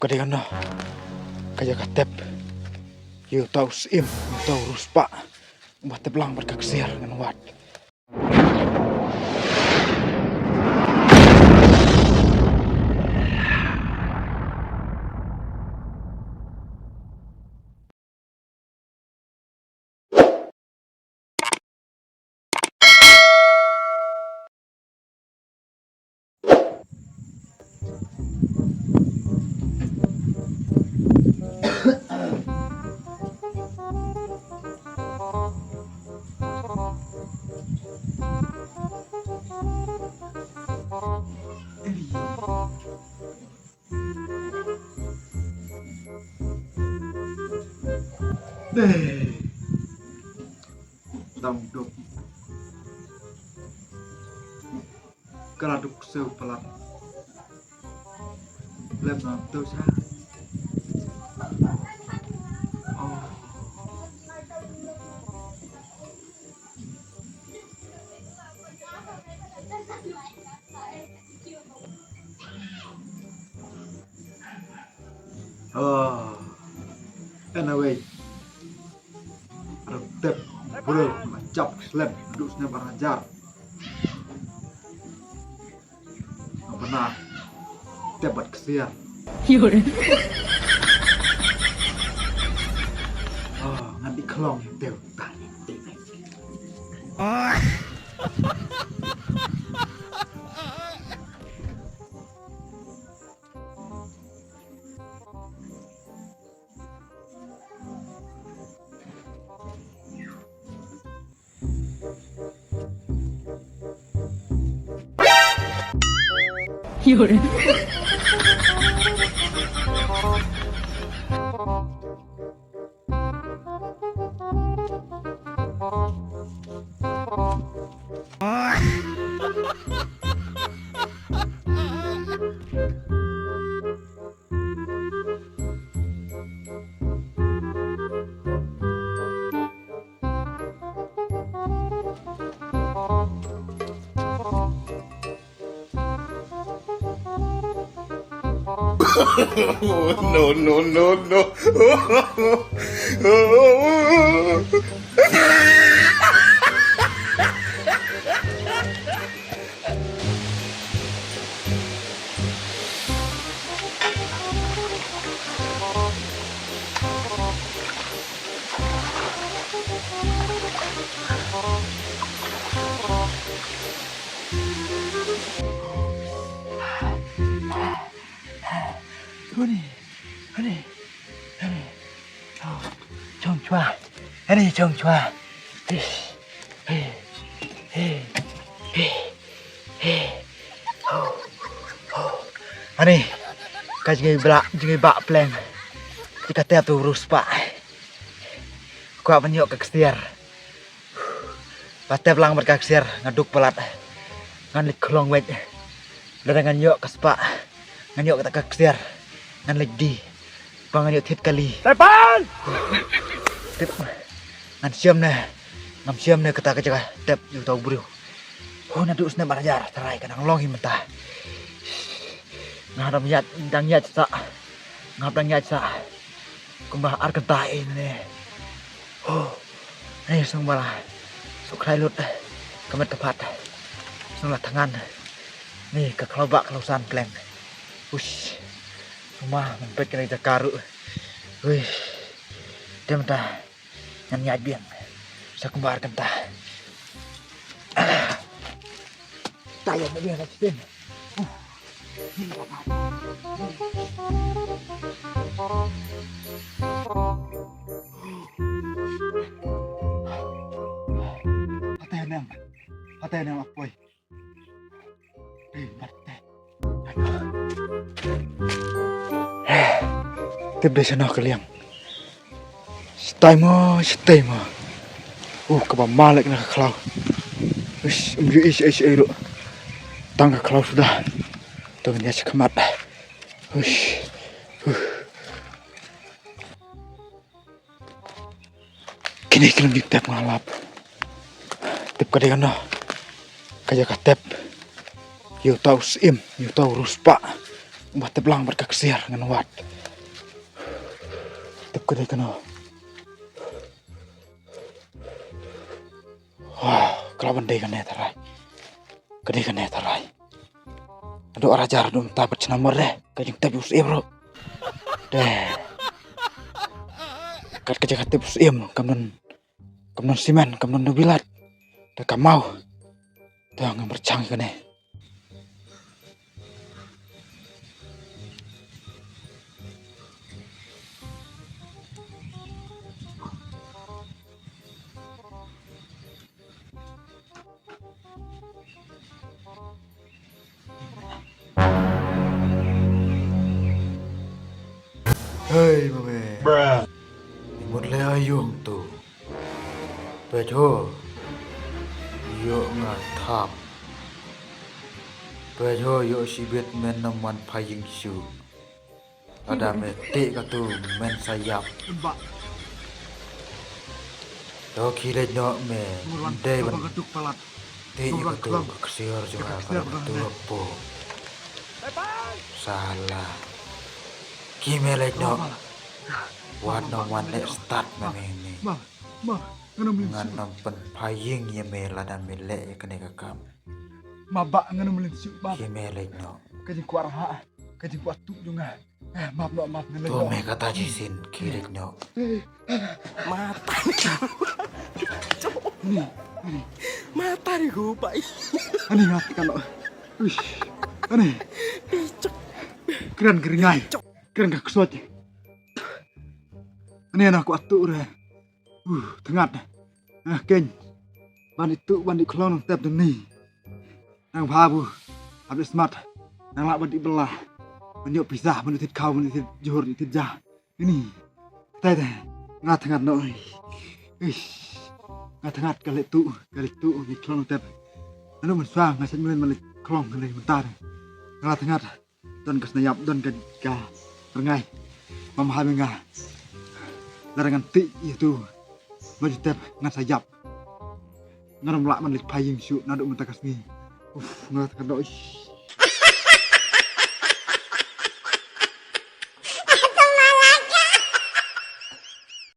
Kadang no kaya katep yu tau sim yu tau ruspa buat teblang berkaksiar ngan wat. Deh, tong duk, keraduk seu pelat, lem nonton sah. Anyway, retep bro macap slab duduk sini berajar. Benar, tebat kesian. Nanti kelong teu tani tini. No, no, no, no. Chong chua, ini chong chua. Ani, kaji bak plan. Jika tiap tu urus pak, kuat menyok keksiar. Patep lang berkaksiar ngaduk pelat, nganlik kelong wet. Ladang nganyok kespak, nganyok kata keksiar, nganlik di, nganyok tit kali. Tepan! Tip, ngam siam ne kata kerja tep yu tau buru. Naduk sini barajar terai kadang longi mentah. Ngadam yat dang yat sa, ngabdang yat sa. Kumbah arkentah ini. Ini semua sukrai lut kemet tepat. Semua tangan. Nih ke kelobak kelausan plan. Ush, semua mempet kena jakaru. Wih, dia mentah nyanyi biang. Saya kumbah arkentah. Tayang dia nasib. Patay nang apoy. Tip desa nak kaliang. Stay mo. Kebamalik nak kelau. Ish, elu. Tangga kelau sudah. Tunggunya sekemat. Kini kirim di tep ngalap. Tep kadang no. Kaya katep. Yu tau sim, yu tau ruspa. Buat teblang berkaksiar ngan wat. gede kena. Wah, kelaban deh kan ya tarai. Gede kan ya tarai. Aduh raja dum tapat senamor deh. Kajing tabus bro. Deh. Kat kerja tabus kamnon simen, kamnon nubilat. Dah kamau. Dah ngam bercang kan ya. Hei mame. Bruh. Imut le ayung tu. Bejo. Yo ngatap. Bejo yo sibet men naman paying syu. Ada metik katu men sayap. Do kile no me. Dei ban Ketuk palat. ti katu ksir juga kalau tu po. Salah. Kimele no. Wat no man le start memini. Ma, nganu melin Ngan nampen paying ye mela dan mele ye kene kakam. ma ba nganu melin su ba. Kimele no. Kajing kuar ha. Kajing kuat tu juga. Maaf ngene. To me kata jisin kirik no. Mata mata nih gue pak. Ani ngati kan. Wih. Ani. Keren keringai. Keren gak kesuat. Ani anak kuat tu re. Tengat. Keng. Bandit klon tep ni. Nang babu. Habis smart. Nang lak bandit belah. Menyuk pisah, menutit kau, menutit johor, menutit jah. Ini. Tete. Ngat no. Ish. Ngat kali tu ni klon tep. Anu menswang ngasan melen klong kali mentar. Ngat don kesnayap don ka rengai. Mamahal menga. Larangan ti itu. Maju tep ngat sayap. Ngaram lak melit paying syuk naduk mentakas ni. Ngat no.